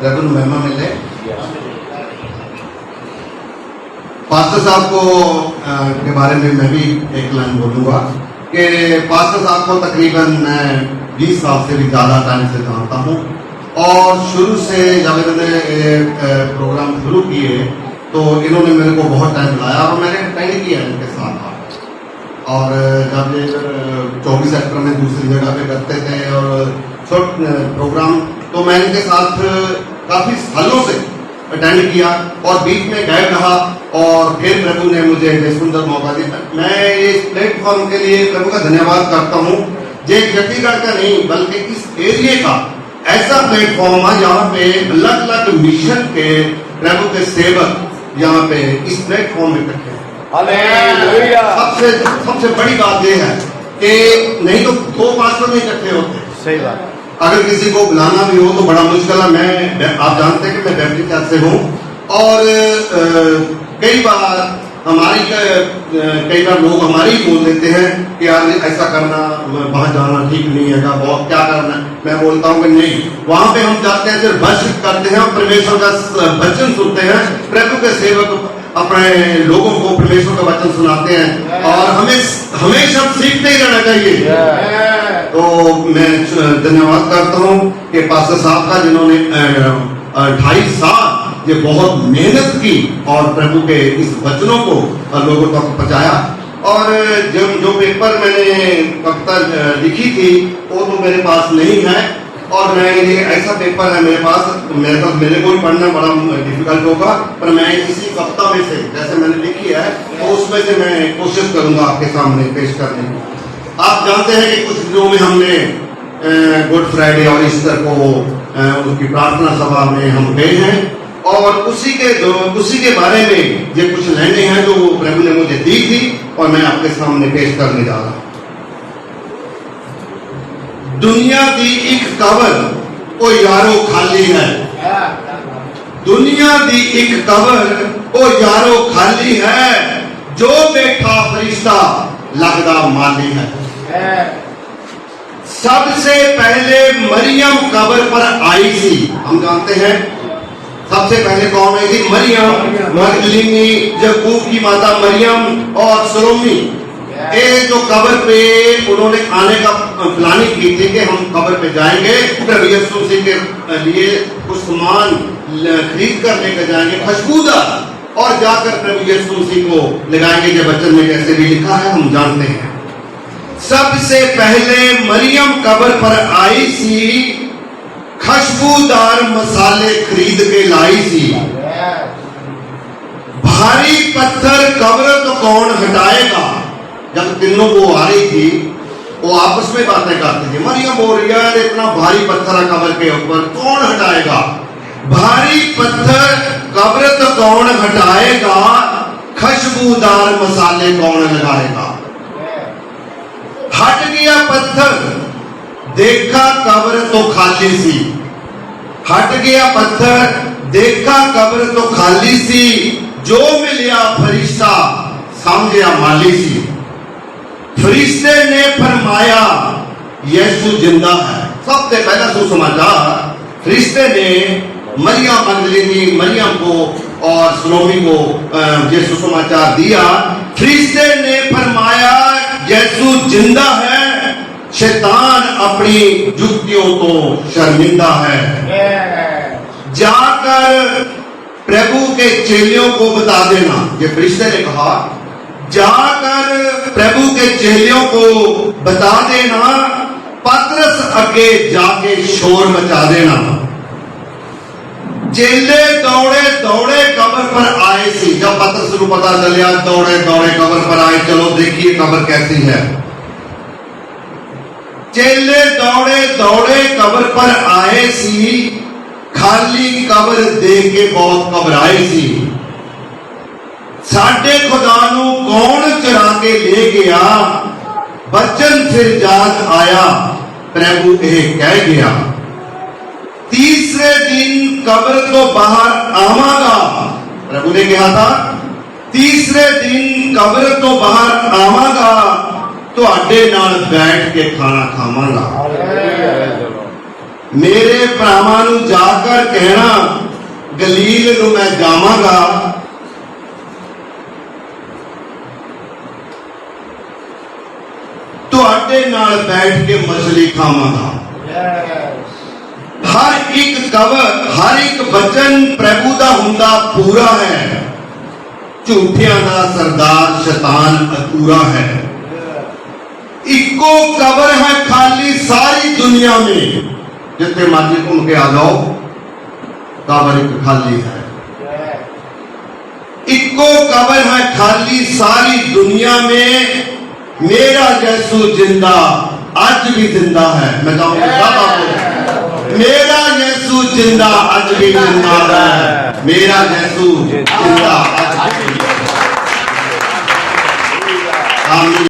प्रभु ने महिमा मिले। पास्टर साहब को के बारे में मैं भी एक लाइन बोलूँगा कि पास्टर साहब को तकरीबन मैं 20 साल से भी ज़्यादा टाइम से जानता हूँ, और शुरू से जब इन्होंने प्रोग्राम शुरू किए तो इन्होंने मेरे को बहुत टाइम लाया और मैंने अटेंड किया इनके साथ। और जब ये 24 सेक्टर में दूसरी जगह पे करते थे और छोट प्रोग्राम, तो मैं इनके साथ काफ़ी सालों से अटेंड किया और बीच में गैप रहा, और फिर प्रभु ने मुझे ये सुंदर मौका दिया। मैं इस प्लेटफॉर्म के लिए प्रभु का धन्यवाद करता हूँ। ये छत्तीसगढ़ का नहीं बल्कि इस एरिया का ऐसा प्लेटफॉर्म है जहाँ पे अलग अलग मिशन के प्रभु के सेवक यहाँ पे इस प्लेटफॉर्म में इकट्ठे हैं। सबसे बड़ी बात यह है कि नहीं तो 2 पास्टर नहीं इकट्ठे होते। सही बात। अगर किसी को बुलाना भी हो तो बड़ा मुश्किल है। आप जानते हैं कि मैं बैटरी चर्च से हूँ, और कई बार लोग हमारी बोल देते हैं कि यार ऐसा करना, वहां जाना ठीक नहीं है, बहुत क्या करना। मैं बोलता हूँ कि नहीं, वहां पे हम जाते हैं सिर्फ वर्शिप करते हैं, परमेश्वर का वचन सुनते हैं, प्रभु के सेवक अपने लोगों को परमेश्वर का वचन सुनाते हैं, और हमें हमेशा सीखते ही रहना चाहिए। तो मैं धन्यवाद करता हूँ कि पास्टर साहब का, जिन्होंने 2.5 साल ये बहुत मेहनत की और प्रभु के इस वचनों को लोगों तक पहुंचाया। और जब जो पेपर मैंने कविता लिखी थी वो तो मेरे पास नहीं है, और मैं ये ऐसा पेपर है मेरे को भी पढ़ना बड़ा डिफिकल्ट होगा, पर मैं इसी कविता में से जैसे मैंने लिखी है तो उसमें से मैं कोशिश करूंगा आपके सामने पेश करने की। आप जानते हैं कि कुछ दिनों में हमने गुड फ्राइडे और ईस्टर को उसकी प्रार्थना सभा में हम गए हैं, और उसी के बारे में ये कुछ लाइनें हैं जो प्रभु ने मुझे दी थी और मैं आपके सामने पेश करने जा रहा हूं। दुनिया दी एक कबर ओ यारो खाली है, दुनिया दी एक कबर ओ यारो खाली है, जो बैठा फरिश्ता लगदा माली है। सबसे पहले मरियम कब्र पर आई थी। हम जानते हैं सबसे पहले कौन आई थी? मरियम मगदलीनी, यकूब की माता मरियम और सलोमी। ये जो कब्र पे उन्होंने आने का प्लानिंग की थी कि हम कब्र पे जाएंगे, प्रभु यीशु मसीह के लिए कुछ सामान खरीद कर लेकर जाएंगे खुशबूदार, और जाकर प्रभु यीशु मसीह को लगाएंगे। जब वचन में कैसे भी लिखा है हम जानते हैं। सबसे पहले मरियम कब्र पर आई सी, खुशबूदार मसाले खरीद के लाई सी। भारी पत्थर कब्र तो कौन हटाएगा? जब तीनों वो आ रही थी वो आपस में बातें करती थी। मरियम बोल रही है इतना भारी पत्थर है कब्र के ऊपर, कौन हटाएगा? भारी पत्थर कब्र तो कौन हटाएगा, खुशबूदार मसाले कौन लगाएगा? हट गया पत्थर, देखा कब्र तो खाली सी। हट गया पत्थर, देखा कब्र तो खाली सी, जो मिलिया फरिश्ता समझिया माली सी। फरिश्ते ने फरमाया यीशु जिंदा है। सबसे पहला सुसमाचार फरिश्ते ने मरियम मगदलीनी मरियम को और सलोमी को ये सुसमाचार दिया। फरिश्ते ने फरमाया यीशु जिंदा है, शैतान अपनी युक्तियों तो शर्मिंदा है। जाकर प्रभु के चेलियों को बता देना, ये फरिश्ते ने कहा, जाकर प्रभु के चेलियों को बता देना, पतरस आगे जाके शोर मचा देना। चेले दौड़े दौड़े कब्र पर आए सी। जब पतरस को पता चलिया दौड़े दौड़े कब्र पर आए, चलो देखिए कब्र कैसी है। चेले दौड़े दौड़े कब्र पर आए सी, खाली कब्र देख के बहुत घबराए सी। साडे खुदा नू कौन चुरा के ले गया, बचन फिर याद आया, प्रभु यह कह गया। तीसरे दिन कब्र तो बाहर आवांगा, प्रभु ने कहा था तीसरे दिन कब्र तो बाहर आवांगा, तो आडे नाल बैठ के खाना खावांगा। मेरे भरावां नूं जाकर कहना गलील नूं मैं जावांगा, तुहाडे नाल बैठ के मछली खावांगा। हर एक कवर, हर एक वचन प्रभु दा हुंदा पूरा है। झूठियां दा सरदार शैतान अधूरा है। इको कवर है खाली सारी दुनिया में, जिथे मर्जी घूम के आ जाओ, कवर एक खाली है। इको कवर है खाली सारी दुनिया में, मेरा यीशु जिंदा, आज भी जिंदा है। मैं कहूँगा मेरा यीशु जिंदा, आज भी जिंदा है। मेरा यीशु जिंदा, आज भी जिंदा है। आमीन।